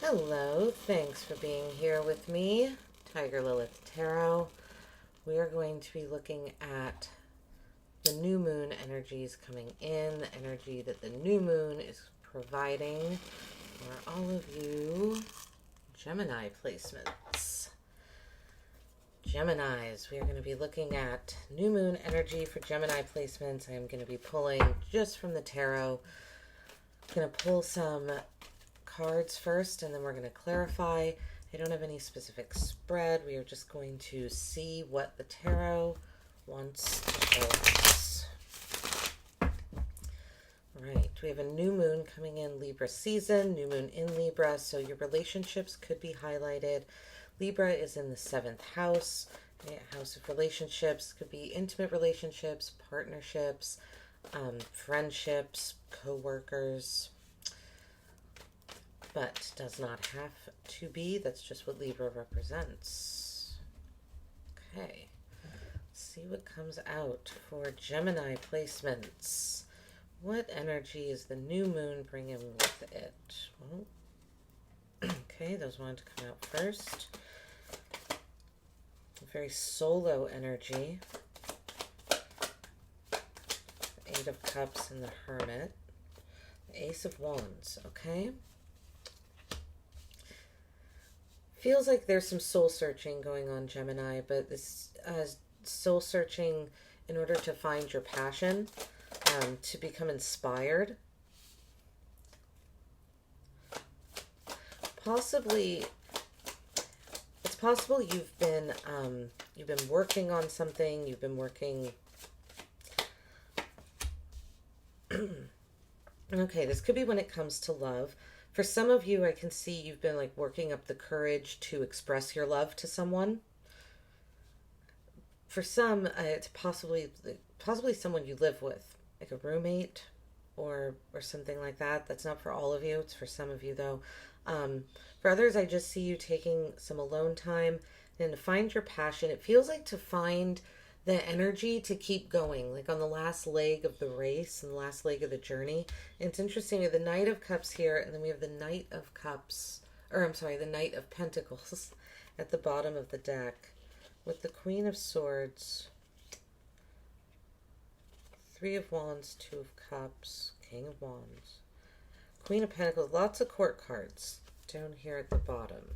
Hello, thanks for being here with me, Tiger Lilith Tarot. We are going to be looking at the new moon energies coming in, the energy that the new moon is providing for all of you Gemini placements. Geminis, we are going to be looking at new moon energy for Gemini placements. I am going to be pulling just from the tarot. I'm going to pull some cards first, and then we're going to clarify. I don't have any specific spread. We are just going to see what the tarot wants to show us. All right, we have a new moon coming in Libra season, new moon in Libra, so your relationships could be highlighted. Libra is in the 7th house, house of relationships. Could be intimate relationships, partnerships, friendships, co-workers, but does not have to be. That's just what Libra represents. Okay, let's see what comes out for Gemini placements. What energy is the new moon bringing with it? Well, okay, those wanted to come out first. Very solo energy. The 8 of Cups and the Hermit. The Ace of Wands, okay? Feels like there's some soul searching going on, Gemini, but this soul searching in order to find your passion, to become inspired. Possibly, it's possible you've been working on something. You've been working. Okay, this could be when it comes to love. For some of you, I can see you've been like working up the courage to express your love to someone. For some, it's possibly someone you live with, like a roommate or something like that. That's not for all of you. It's for some of you, though. For others, I just see you taking some alone time and to find your passion. It feels like to find the energy to keep going, like on the last leg of the race and the last leg of the journey. And it's interesting, we have the Knight of Cups here, and then we have the Knight of Cups, or I'm sorry, the Knight of Pentacles at the bottom of the deck, with the Queen of Swords, 3 of Wands, 2 of Cups, King of Wands, Queen of Pentacles, lots of court cards down here at the bottom.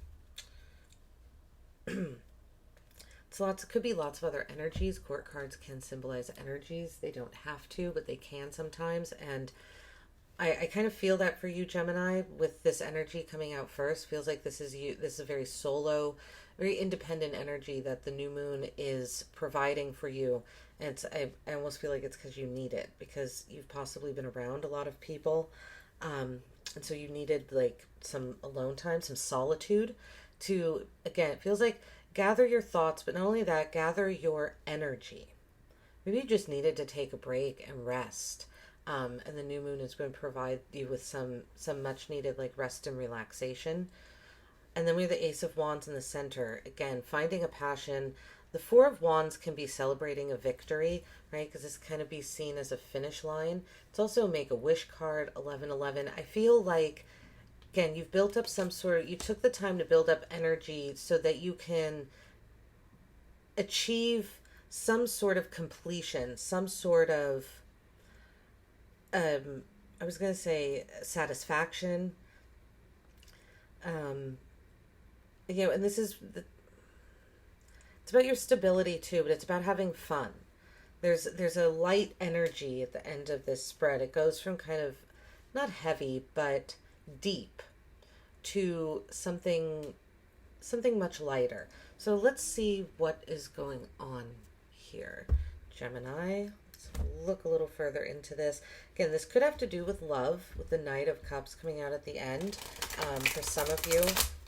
It could be lots of other energies. Court cards can symbolize energies. They don't have to, but they can sometimes. And I kind of feel that for you, Gemini, with this energy coming out first. Feels like this is you. This is a very solo, very independent energy that the new moon is providing for you. And I almost feel like it's because you need it, because you've possibly been around a lot of people. And so you needed like some alone time, some solitude to, again, it feels like gather your thoughts, but not only that, gather your energy. Maybe you just needed to take a break and rest. And the new moon is going to provide you with some much needed like rest and relaxation. And then we have the Ace of Wands in the center. Again, finding a passion. The 4 of Wands can be celebrating a victory, right? Because this kind of be seen as a finish line. It's also a Make-A-Wish card, 1111. I feel like, again, you've built up you took the time to build up energy so that you can achieve some sort of completion, some sort of, I was going to say satisfaction. And this is, it's about your stability too, but it's about having fun. There's a light energy at the end of this spread. It goes from kind of not heavy, but deep to something much lighter. So let's see what is going on here, Gemini. Let's look a little further into this. Again, this could have to do with love, with the Knight of Cups coming out at the end. For some of you,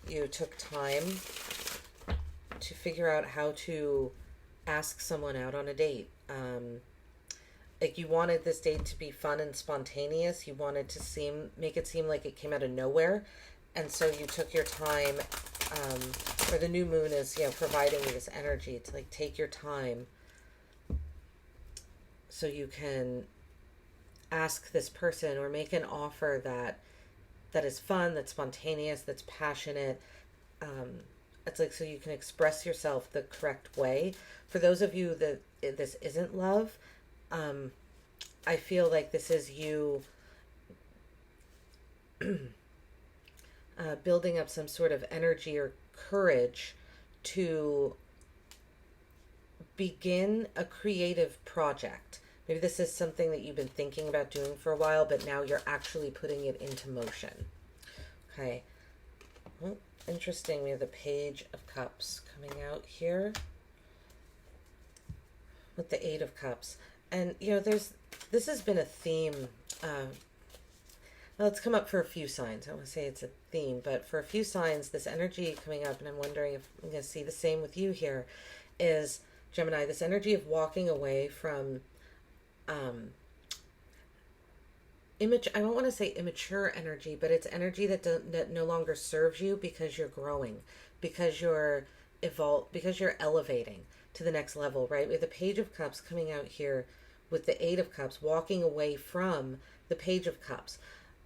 you took time to figure out how to ask someone out on a date. Like you wanted this date to be fun and spontaneous. You wanted to make it seem like it came out of nowhere. And so you took your time, or the new moon is, providing you this energy to like take your time so you can ask this person or make an offer that that is fun, that's spontaneous, that's passionate. It's like, so you can express yourself the correct way. For those of you that this isn't love, I feel like this is you building up some sort of energy or courage to begin a creative project. Maybe this is something that you've been thinking about doing for a while, but now you're actually putting it into motion. Okay. Well, interesting. We have the Page of Cups coming out here with the Eight of Cups. And, you know, this has been a theme. Well, it's come up for a few signs. I don't want to say it's a theme, but for a few signs, this energy coming up, and I'm wondering if I'm going to see the same with you here, is Gemini, this energy of walking away from I don't want to say immature energy, but it's energy that no longer serves you because you're growing, because you're because you're elevating to the next level, right? We have the Page of Cups coming out here with the Eight of Cups, walking away from the Page of Cups.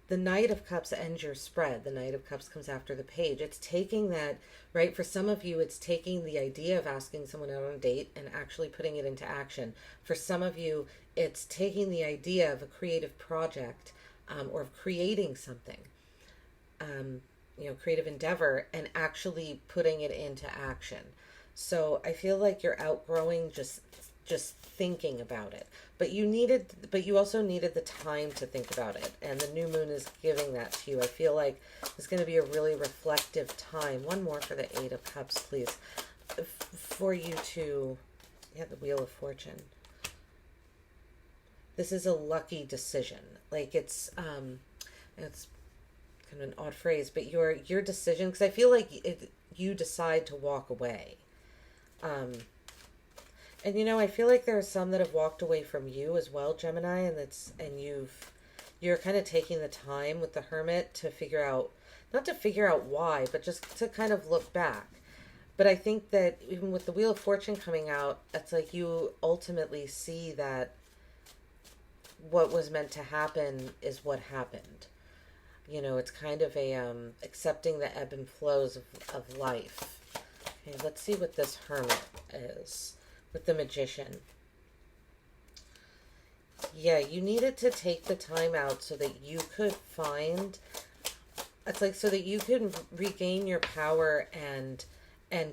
The Knight of Cups ends your spread. The Knight of Cups comes after the Page. It's taking that, right? For some of you, it's taking the idea of asking someone out on a date and actually putting it into action. For some of you, it's taking the idea of a creative project or of creating something, creative endeavor, and actually putting it into action. So I feel like you're outgrowing just thinking about it, but you also needed the time to think about it, and the new moon is giving that to you. I feel like it's going to be a really reflective time. One more for the Eight of Cups, please, for you to, the Wheel of Fortune. This is a lucky decision. Like it's kind of an odd phrase, but your decision, because I feel like you decide to walk away. And I feel like there are some that have walked away from you as well, Gemini, and you're kind of taking the time with the Hermit to figure out, not to figure out why, but just to kind of look back. But I think that even with the Wheel of Fortune coming out, it's like you ultimately see that what was meant to happen is what happened. It's kind of a accepting the ebb and flows of life. Okay, let's see what this Hermit is with the Magician. Yeah, you needed to take the time out so that you could find, it's like so that you can regain your power and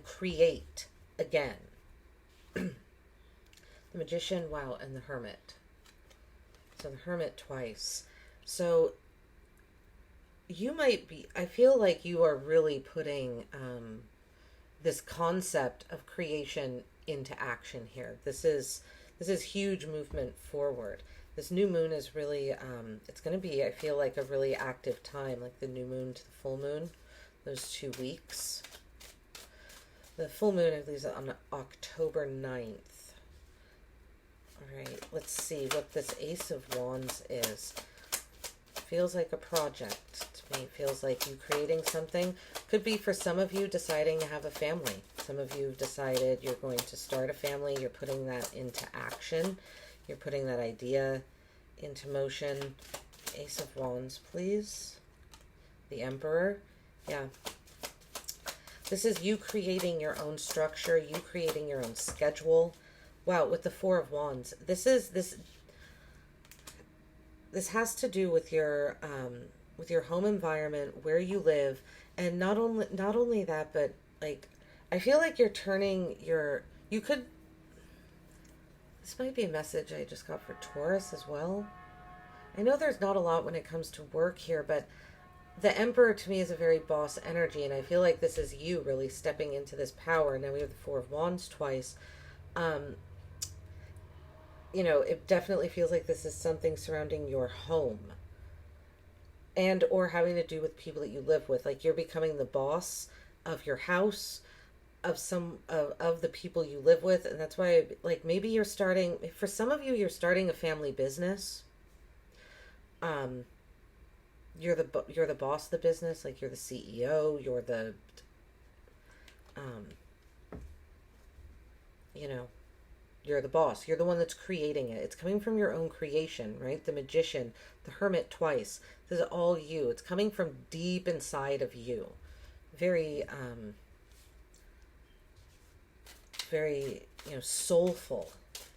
create again. The Magician, wow, and the Hermit. So the Hermit twice. So you might be, I feel like you are really putting this concept of creation into action here. This is huge movement forward. This new moon is really, it's going to be, I feel like, a really active time, like the new moon to the full moon, those 2 weeks. The full moon, I believe, is on October 9th. All right, let's see what this Ace of Wands is. Feels like a project to me. It feels like you creating something. Could be for some of you deciding to have a family. Some of you have decided you're going to start a family. You're putting that into action. You're putting that idea into motion. Ace of Wands, please. The Emperor. Yeah. This is you creating your own structure. You creating your own schedule. Wow, with the Four of Wands. This has to do with your home environment, where you live, and not only that, but like I feel like you're turning this might be a message I just got for Taurus as well. I know there's not a lot when it comes to work here, but the Emperor to me is a very boss energy, and I feel like this is you really stepping into this power. Now we have the Four of Wands twice. It definitely feels like this is something surrounding your home and or having to do with people that you live with. Like you're becoming the boss of your house, of some of the people you live with. And that's why, like, maybe you're starting, for some of you, you're starting a family business. You're the boss of the business. Like you're the CEO, you're the, You're the boss. You're the one that's creating it. It's coming from your own creation, right? The Magician, the Hermit twice. This is all you. It's coming from deep inside of you. Very, very, soulful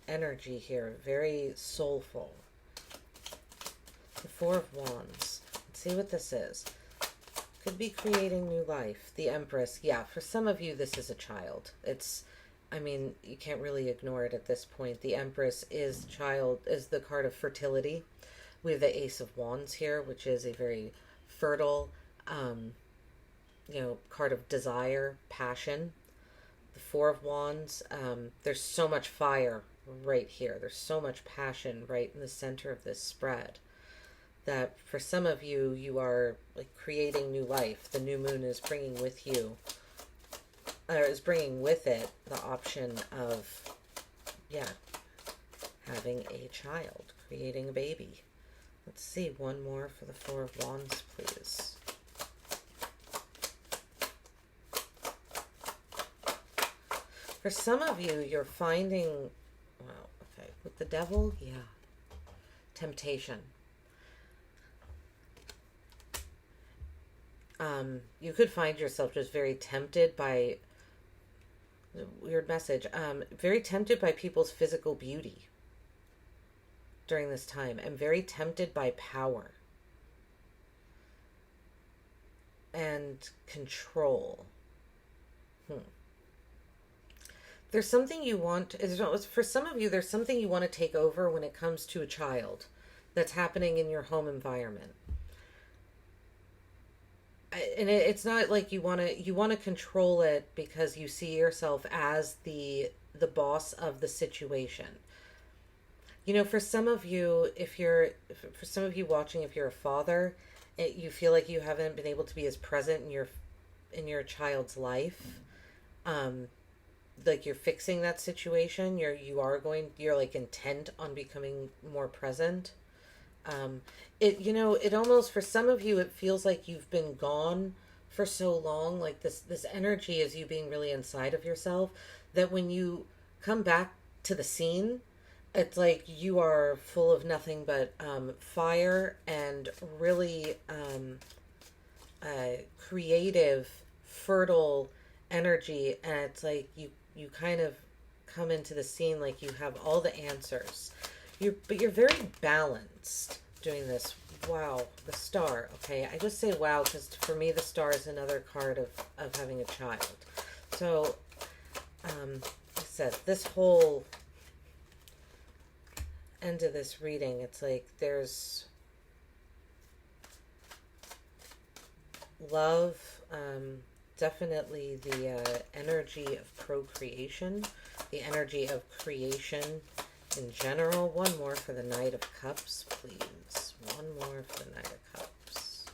energy here. Very soulful. The Four of Wands. Let's see what this is. Could be creating new life. The Empress. Yeah, for some of you, this is a child. You can't really ignore it at this point. The Empress is the card of fertility. We have the Ace of Wands here, which is a very fertile, card of desire, passion. The Four of Wands, there's so much fire right here. There's so much passion right in the center of this spread that for some of you, you are like creating new life. The new moon is bringing with you, or is bringing with it the option of, having a child, creating a baby. Let's see, one more for the Four of Wands, please. For some of you, you're finding, with the Devil, temptation. You could find yourself just very tempted by, weird message, very tempted by people's physical beauty during this time, and very tempted by power and control. There's something you want, for some of you, there's something you want to take over when it comes to a child that's happening in your home environment. And it's not like you want to control it because you see yourself as the boss of the situation. For some of you, for some of you watching, if you're a father, you feel like you haven't been able to be as present in your child's life. Like you're fixing that situation. You're like intent on becoming more present. It almost, for some of you, it feels like you've been gone for so long, like this energy is you being really inside of yourself, that when you come back to the scene, it's like you are full of nothing but fire and really creative, fertile energy, and it's like you kind of come into the scene like you have all the answers. But you're very balanced doing this. Wow, the Star. Okay, I just say wow because for me the Star is another card of having a child. So, like I said, this whole end of this reading, it's like there's love, definitely the energy of procreation, the energy of creation in general. One more for the Knight of Cups, please. One more for the Knight of Cups.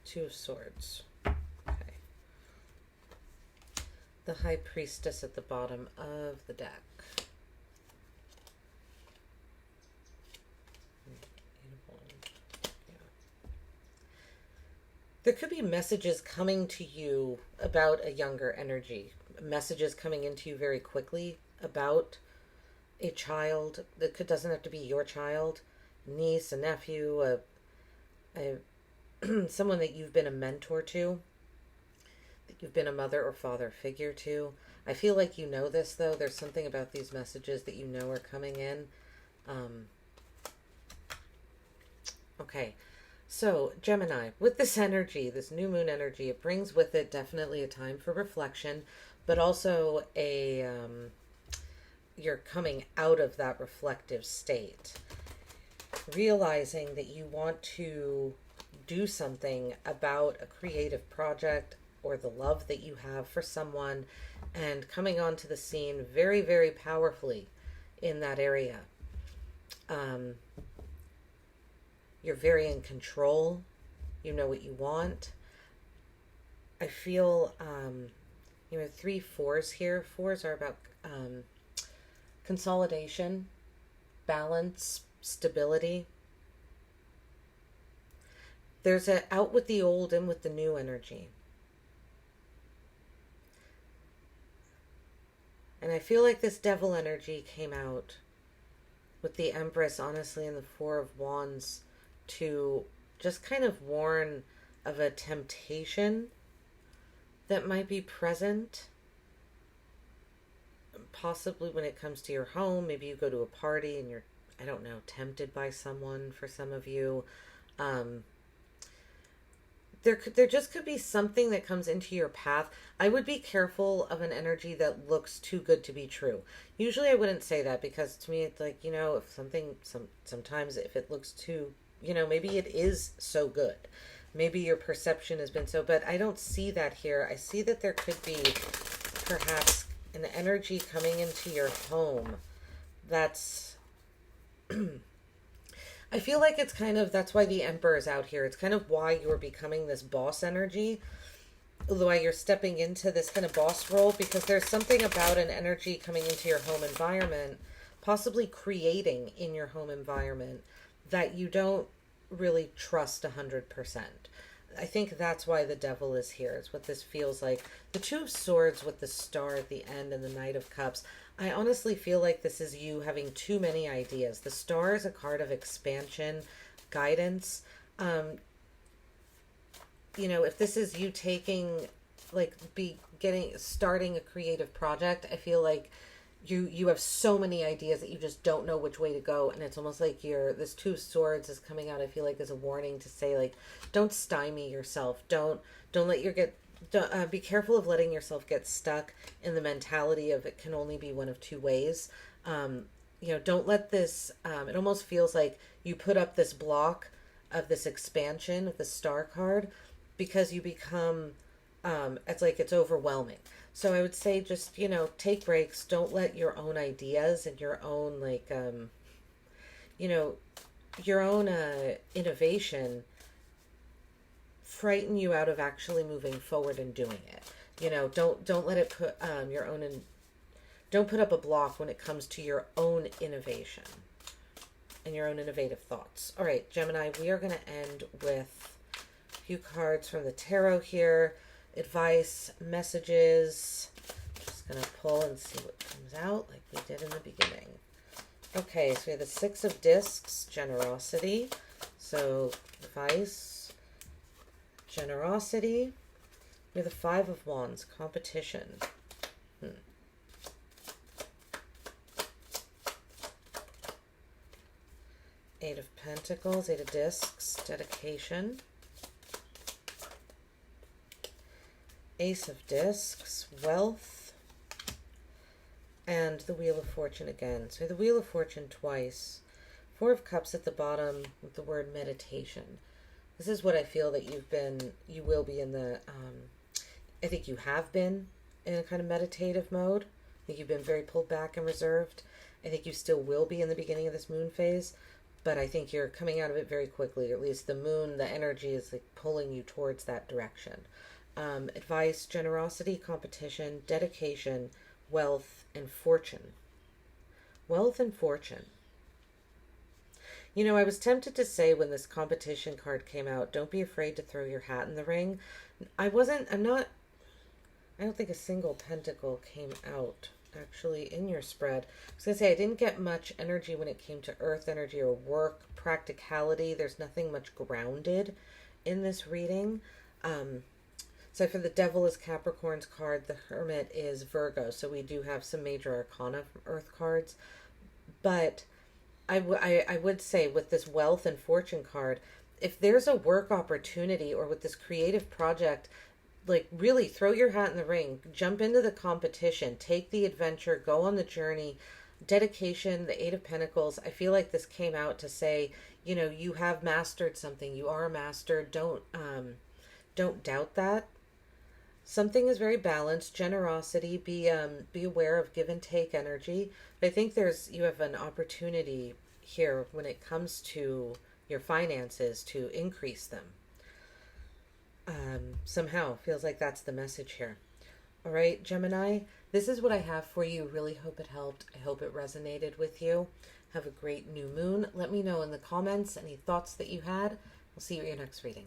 Two of Swords. Okay. The High Priestess at the bottom of the deck. There could be messages coming to you about a younger energy. Messages coming into you very quickly about a child. That doesn't have to be your child. Niece, a nephew, someone that you've been a mentor to. That you've been a mother or father figure to. I feel like you know this, though. There's something about these messages that you know are coming in. Okay. So, Gemini, with this energy, this new moon energy, it brings with it definitely a time for reflection, but also you're coming out of that reflective state, realizing that you want to do something about a creative project or the love that you have for someone, and coming onto the scene very, very powerfully in that area. You're very in control. You know what you want. I feel, 3 4s here. 4s are about consolidation, balance, stability. There's a out with the old, in with the new energy. And I feel like this devil energy came out with the Empress, honestly, and the Four of Wands to just kind of warn of a temptation that might be present. Possibly when it comes to your home, maybe you go to a party and you're, I don't know, tempted by someone for some of you. There just could be something that comes into your path. I would be careful of an energy that looks too good to be true. Usually I wouldn't say that, because to me it's like, if something, sometimes if it looks too, maybe it is so good. Maybe your perception has been so, but I don't see that here. I see that there could be perhaps an energy coming into your home that's I feel like it's kind of, that's why the Emperor is out here. It's kind of why you're becoming this boss energy, why you're stepping into this kind of boss role, because there's something about an energy coming into your home environment, possibly creating in your home environment, that you don't really trust 100%. I think that's why the devil is here. It's what this feels like. The Two of Swords with the star at the end and the Knight of Cups. I honestly feel like this is you having too many ideas. The star is a card of expansion, guidance. If this is you taking, starting a creative project, I feel like you have so many ideas that you just don't know which way to go, and it's almost like this Two of Swords is coming out, I feel like, as a warning to say, like, don't stymie yourself. Don't be careful of letting yourself get stuck in the mentality of it can only be one of two ways. Don't let this, it almost feels like you put up this block of this expansion of the star card because you become, it's like it's overwhelming. So I would say just, take breaks. Don't let your own ideas and your own, your own innovation frighten you out of actually moving forward and doing it. Don't let it put don't put up a block when it comes to your own innovation and your own innovative thoughts. All right, Gemini, we are going to end with a few cards from the tarot here. Advice, messages. Just going to pull and see what comes out like we did in the beginning. Okay, so we have the Six of Discs, generosity. So advice, generosity. We have the Five of Wands, competition. Eight of Pentacles, Eight of Discs, dedication. Ace of Discs, wealth, and the Wheel of Fortune again. So the Wheel of Fortune twice. Four of Cups at the bottom with the word meditation. This is what I feel that you will be in the, I think you have been in a kind of meditative mode. I think you've been very pulled back and reserved. I think you still will be in the beginning of this moon phase, but I think you're coming out of it very quickly. At least the moon, the energy is like pulling you towards that direction. Advice, generosity, competition, dedication, wealth, and fortune. Wealth and fortune. I was tempted to say when this competition card came out, don't be afraid to throw your hat in the ring. I don't think a single pentacle came out actually in your spread. I was going to say, I didn't get much energy when it came to earth energy or work, practicality. There's nothing much grounded in this reading. So for the Devil is Capricorn's card, the Hermit is Virgo. So we do have some major arcana from earth cards. But I would say with this wealth and fortune card, if there's a work opportunity or with this creative project, like really throw your hat in the ring, jump into the competition, take the adventure, go on the journey. Dedication, the Eight of Pentacles. I feel like this came out to say, you have mastered something. You are a master. Don't doubt that. Something is very balanced. Generosity. Be aware of give and take energy. But I think you have an opportunity here when it comes to your finances to increase them. Somehow feels like that's the message here. All right, Gemini, this is what I have for you. Really hope it helped. I hope it resonated with you. Have a great new moon. Let me know in the comments any thoughts that you had. We'll see you at your next reading.